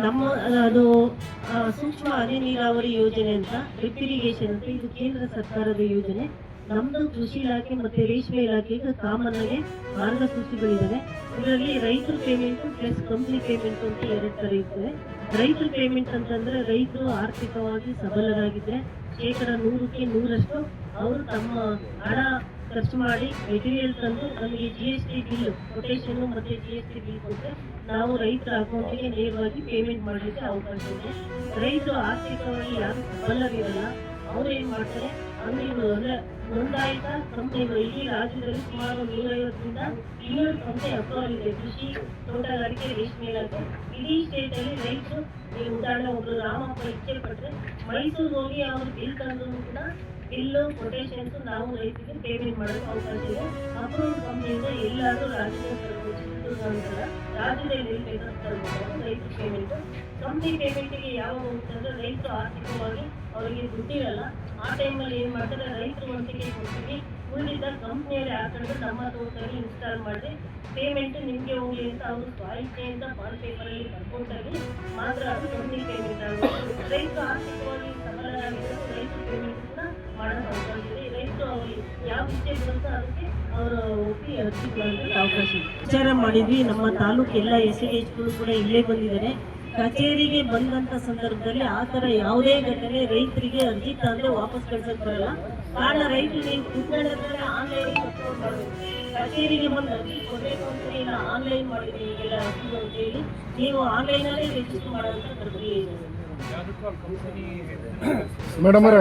ನಮ್ಮ ಅದು ಸೂಕ್ಷ್ಮ ಹನಿ ನೀರಾವರಿ ಯೋಜನೆ ಅಂತ, ಡ್ರಿಪ್ ಇರಿಗೇಷನ್ ಅಂತ, ಇದು ಕೇಂದ್ರ ಸರ್ಕಾರದ ಯೋಜನೆ. ನಮ್ದು ಕೃಷಿ ಇಲಾಖೆ ಮತ್ತೆ ರೇಷ್ಮೆ ಇಲಾಖೆಗೆ ಕಾಮನ್ ಆಗಿ ಮಾರ್ಗಸೂಚಿಗಳಿದ್ದಾವೆ. ಇದರಲ್ಲಿ ರೈತರ ಪೇಮೆಂಟ್ ಪ್ಲಸ್ ಕಂಪ್ನಿ ಪೇಮೆಂಟ್ ಅಂತ ಎರಡು ತರ ಇರ್ತದೆ. ರೈತರ ಪೇಮೆಂಟ್ ಅಂತಂದ್ರೆ ರೈತರು ಆರ್ಥಿಕವಾಗಿ ಸಬಲರಾಗಿದ್ರೆ 100ಕ್ಕೆ 100% ಅವರು ತಮ್ಮ ಹಣ ಖರ್ಚು ಮಾಡಿ ಮೆಟೀರಿಯಲ್ ತಂದು ನಮಗೆ GST ಬಿಲ್ ಕೊಟೇಶನ್ ಮತ್ತೆ GST ಬಿಲ್ ಕೊಟ್ಟರೆ ನಾವು ರೈತರ ಅಕೌಂಟಿಗೆ ನೇರವಾಗಿ ಪೇಮೆಂಟ್ ಮಾಡಲಿಕ್ಕೆ ಅವಕಾಶ ಇದೆ. ರೈತರು ಆರ್ಥಿಕವಾಗಿ ಯಾರು ಸಬಲರಿರಲ್ಲ, ಅವ್ರು ಏನ್ ಮಾಡ್ತಾರೆ, ಅಂಗಡಿಗಳು ಅಂದ್ರೆ ನೋಂದಾಯಿತ ಕಂಪನಿಗಳು ಇಡೀ ರಾಜ್ಯದಲ್ಲಿ ಸುಮಾರು 150ರಿಂದ 200 ಕಂಪನಿ ಅಪ್ರೂವಲ್ ಇದೆ. ಕೃಷಿ, ತೋಟಗಾರಿಕೆ, ರೇಷ್ಮೆ ಇಲಾಖೆ ಇಡೀ ಸ್ಟೇಟ್ ಅಲ್ಲಿ ರೈತರು, ಉದಾಹರಣೆ ಒಬ್ರು ರಾಮಪ್ಪ ಇಚ್ಛೆ ಪಟ್ರೆ ಮೈಸೂರು ಹೋಗಿ ಅವರು ಬಿಲ್ ತಂದ್ರು ಕೂಡ ಬಿಲ್ಲು ಕೊಟೇಶನ್ಸ್ ನಾವು ರೈತರಿಗೆ ಪೇಮೆಂಟ್ ಮಾಡೋಕೆ ಅವಕಾಶ ಇದೆ. ಅಪ್ರೂವ್ ಕಂಪನಿಯಿಂದ ಎಲ್ಲಾದ್ರೂ ರಾಜ್ಯದ ತರಬಹುದು, ಚಿತ್ರದುರ್ಗ ರಾಜ್ಯದಲ್ಲಿ ಎಲ್ಲಿ ಬೇಕಾದ್ರೂ ತರಬಹುದು. ರೈತರ ಪೇಮೆಂಟ್ ಕಂಪ್ನಿ ಪೇಮೆಂಟ್ಗೆ ಯಾವಾಗ ಹೋಗ್ತಂದ್ರೆ ರೈತರು ಆರ್ಥಿಕವಾಗಿ ಅವರಿಗೆ ದುಡ್ಡಿರಲ್ಲ. ಆ ಟೈಮಲ್ಲಿ ಏನ್ ಮಾಡ್ತಾರೆ, ರೈತರು ಒಂದಿಗೆ ಕೊಡ್ತೀವಿ, ಉಳಿದ ಕಂಪ್ನಿಯಲ್ಲಿ ಹಾಕೊಂಡು ನಮ್ಮ ತೋಟದಲ್ಲಿ ಇನ್ಸ್ಟಾಲ್ ಮಾಡಿ ಪೇಮೆಂಟ್ ನಿಮ್ಗೆ ಹೋಗಿ ಅಂತ ಅವರು ಸ್ವಾಯಿಕೆಯಿಂದ ಬಾಂಡ್ ಪೇಪರ್ ಅಲ್ಲಿ ಬರ್ಕೊಂಡಾಗಿ ಮಾತ್ರ ಅದು ಕಂಪ್ನಿ ಪೇಮೆಂಟ್ ಆಗುತ್ತೆ. ರೈತರು ಆರ್ಥಿಕವಾಗಿ ಸಬಲರಾಗಿದ್ದರೆ ರೈತರ ಪೇಮೆಂಟ್ ಕೂಡ ಮಾಡೋಕೆ ಅವಕಾಶ ಇದೆ. ರೈತರು ಅವ್ರಿಗೆ ಯಾವ ವಿಷಯ ಬರುತ್ತೋ ಅದಕ್ಕೆ ಅವರು ಒಪ್ಪಿ ಅರ್ಜಿ ಮಾಡೋದಕ್ಕೆ ಅವಕಾಶ ಇದೆ. ವಿಚಾರ ಮಾಡಿದ್ವಿ, ನಮ್ಮ ತಾಲೂಕು ಎಲ್ಲ SIHಗಳು ಕೂಡ ಇಲ್ಲೇ ಬಂದಿದ್ದಾರೆ. ಕಚೇರಿಗೆ ಬಂದಂತ ಸಂದರ್ಭದಲ್ಲಿ ಆ ತರ ಯಾವುದೇ ಘಟನೆ ರೈತರಿಗೆ ಅರ್ಜಿ ತಂದ್ರೆ ವಾಪಸ್ ಕಳ್ಸಕ್ ಬರಲ್ಲ. ಕಾರಣ ರೈತರು ನೀವು ಕುತ್ಕೊಂಡ್ರೆ ಆನ್ಲೈನ್ ಕಚೇರಿಗೆ ಬಂದು ಅರ್ಜಿ ಕೊಡಬೇಕು ಅಂತ ಇಲ್ಲ, ಆನ್ಲೈನ್ ಮಾಡಿದ್ರಿ ಈಗೆಲ್ಲ ಅರ್ಜಿ ಅಂತ ಹೇಳಿ ನೀವು ಆನ್ಲೈನ್ ಅಲ್ಲೇ ರಿಜಿಸ್ಟರ್ ಮಾಡುವಂತ ಪ್ರಕ್ರಿಯೆ ಇದೆ.